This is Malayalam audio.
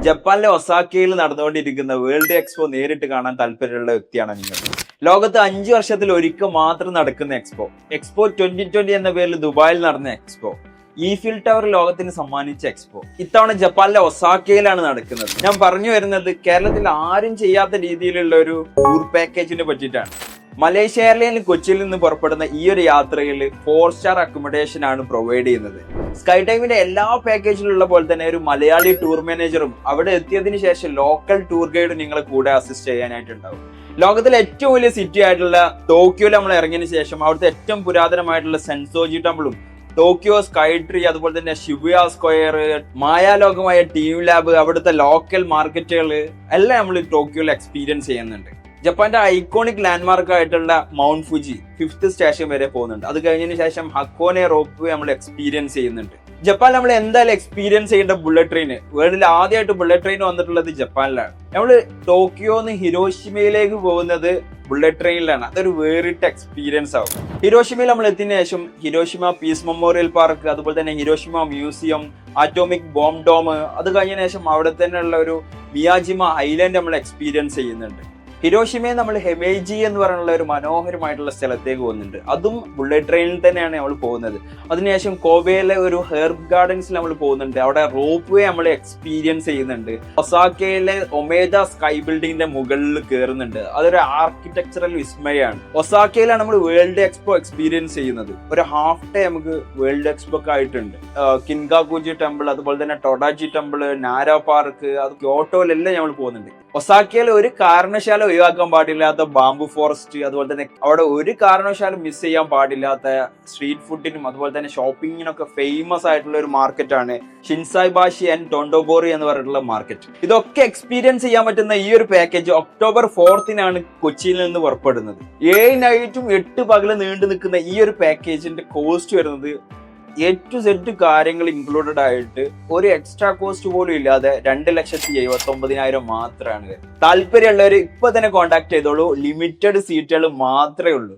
ജപ്പാനിലെ ഒസാക്കയിൽ നടന്നുകൊണ്ടിരിക്കുന്ന വേൾഡ് എക്സ്പോ നേരിട്ട് കാണാൻ താല്പര്യമുള്ള വ്യക്തിയാണ് നിങ്ങൾ. ലോകത്ത് 5 വർഷത്തിൽ ഒരിക്കൽ മാത്രം നടക്കുന്ന എക്സ്പോ 2020 എന്ന പേരിൽ ദുബായിൽ നടന്ന എക്സ്പോ, ഈഫിൽ ടവർ ലോകത്തിന് സമ്മാനിച്ച എക്സ്പോ ഇത്തവണ ജപ്പാനിലെ ഒസാക്കയിലാണ് നടക്കുന്നത്. ഞാൻ പറഞ്ഞു വരുന്നത് കേരളത്തിൽ ആരും ചെയ്യാത്ത രീതിയിലുള്ള ഒരു ടൂർ പാക്കേജിനെ പറ്റിയിട്ടാണ്. മലേഷ്യ എയർലൈനിൽ കൊച്ചിയിൽ നിന്ന് പുറപ്പെടുന്ന ഈ ഒരു യാത്രയിൽ 4 സ്റ്റാർ അക്കോമഡേഷൻ ആണ് പ്രൊവൈഡ് ചെയ്യുന്നത്. സ്കൈ ടൈമിന്റെ എല്ലാ പാക്കേജിലുള്ള പോലെ തന്നെ ഒരു മലയാളി ടൂർ മാനേജറും അവിടെ എത്തിയതിനു ശേഷം ലോക്കൽ ടൂർ ഗൈഡും നിങ്ങളെ കൂടെ അസിസ്റ്റ് ചെയ്യാനായിട്ടുണ്ടാവും. ലോകത്തിലെ ഏറ്റവും വലിയ സിറ്റി ആയിട്ടുള്ള ടോക്കിയോയിൽ നമ്മൾ ഇറങ്ങിയതിനു ശേഷം അവിടുത്തെ ഏറ്റവും പുരാതനമായിട്ടുള്ള സെൻസോജി ടെമ്പിളും, ടോക്കിയോ സ്കൈ ട്രീ, അതുപോലെ തന്നെ ഷിബുയ സ്ക്വയർ, മായാലോകമായ ടീം ലാബ്, അവിടുത്തെ ലോക്കൽ മാർക്കറ്റുകൾ എല്ലാം നമ്മൾ ടോക്കിയോയിൽ എക്സ്പീരിയൻസ് ചെയ്യുന്നുണ്ട്. ജപ്പാന്റെ ഐക്കോണിക് ലാൻഡ്മാർക്ക് ആയിട്ടുള്ള മൗണ്ട് ഫുജി 5th സ്റ്റേഷൻ വരെ പോകുന്നുണ്ട്. അത് കഴിഞ്ഞതിന് ശേഷം ഹക്കോനെ റോപ്പ് വേ നമ്മൾ എക്സ്പീരിയൻസ് ചെയ്യുന്നുണ്ട്. ജപ്പാൻ നമ്മൾ എന്തായാലും എക്സ്പീരിയൻസ് ചെയ്യേണ്ട ബുള്ളറ്റ് ട്രെയിൻ, വേൾഡിൽ ആദ്യമായിട്ട് ബുള്ളറ്റ് ട്രെയിൻ വന്നിട്ടുള്ളത് ജപ്പാനിലാണ്. നമ്മൾ ടോക്കിയോന്ന് ഹിരോഷിമയിലേക്ക് പോകുന്നത് ബുള്ളറ്റ് ട്രെയിനിലാണ്. അതൊരു വേറിട്ട എക്സ്പീരിയൻസ് ആവും. ഹിരോഷിമയിൽ നമ്മൾ എത്തിയതിനു ശേഷം ഹിരോഷിമ പീസ് മെമ്മോറിയൽ പാർക്ക്, അതുപോലെ തന്നെ Hiroshima museum, atomic bomb dome, അത് കഴിഞ്ഞതിന് ശേഷം അവിടെ തന്നെയുള്ള ഒരു മിയാജിമ ഐലൻഡ് നമ്മൾ എക്സ്പീരിയൻസ് ചെയ്യുന്നുണ്ട്. ഹിരോഷിമയിൽ നമ്മൾ ഹെമേജി എന്ന് പറയുന്ന ഒരു മനോഹരമായിട്ടുള്ള സ്ഥലത്തേക്ക് പോകുന്നുണ്ട്. അതും ബുള്ളറ്റ് ട്രെയിനിൽ തന്നെയാണ് നമ്മൾ പോകുന്നത്. അതിനുശേഷം കോബയിലെ ഒരു ഹെർബ് ഗാർഡൻസിൽ നമ്മൾ പോകുന്നുണ്ട്. അവിടെ റോപ്പ് വേ നമ്മൾ എക്സ്പീരിയൻസ് ചെയ്യുന്നുണ്ട്. ഒസാക്കയിലെ ഒമേദ സ്കൈ ബിൽഡിങ്ങിന്റെ മുകളിൽ കയറുന്നുണ്ട്. അതൊരു ആർക്കിടെക്ചറൽ വിസ്മയാണ്. ഒസാക്കയിലാണ് നമ്മൾ വേൾഡ് എക്സ്പോ എക്സ്പീരിയൻസ് ചെയ്യുന്നത്. ഒരു ഹാഫ് ഡേ നമുക്ക് വേൾഡ് എക്സ്പോ ആയിട്ടുണ്ട്. കിൻകാകുജി ടെമ്പിൾ, അതുപോലെ തന്നെ ടൊഡാജി ടെമ്പിൾ, നാര പാർക്ക്, അത് ക്യോട്ടോയിലെല്ലാം നമ്മൾ പോകുന്നുണ്ട്. ഒസാക്കയിൽ ഒരു കാരണവശാലും ഒഴിവാക്കാൻ പാടില്ലാത്ത ബാംബു ഫോറസ്റ്റ്, അതുപോലെ തന്നെ അവിടെ ഒരു കാരണവശാലും മിസ് ചെയ്യാൻ പാടില്ലാത്ത സ്ട്രീറ്റ് ഫുഡിനും അതുപോലെ തന്നെ ഷോപ്പിങ്ങിനൊക്കെ ഫേമസ് ആയിട്ടുള്ള ഒരു മാർക്കറ്റാണ് ഷിൻസായ് ബാഷി ആൻഡ് ടൊണ്ടോബോറി എന്ന് പറഞ്ഞിട്ടുള്ള മാർക്കറ്റ്. ഇതൊക്കെ എക്സ്പീരിയൻസ് ചെയ്യാൻ പറ്റുന്ന ഈ ഒരു പാക്കേജ് ഒക്ടോബർ 4 കൊച്ചിയിൽ നിന്ന് പുറപ്പെടുന്നത്. 7 നൈറ്റും 8 പകലും നീണ്ടു നിൽക്കുന്ന ഈ ഒരു പാക്കേജിന്റെ കോസ്റ്റ് വരുന്നത് A to Z കാര്യങ്ങൾ ഇൻക്ലൂഡഡ് ആയിട്ട് ഒരു എക്സ്ട്രാ കോസ്റ്റ് പോലും ഇല്ലാതെ 2,79,000 മാത്രമാണ്. താല്പര്യമുള്ളവർ ഇപ്പൊ തന്നെ കോൺടാക്ട് ചെയ്തോളൂ. ലിമിറ്റഡ് സീറ്റുകൾ മാത്രമേ ഉള്ളൂ.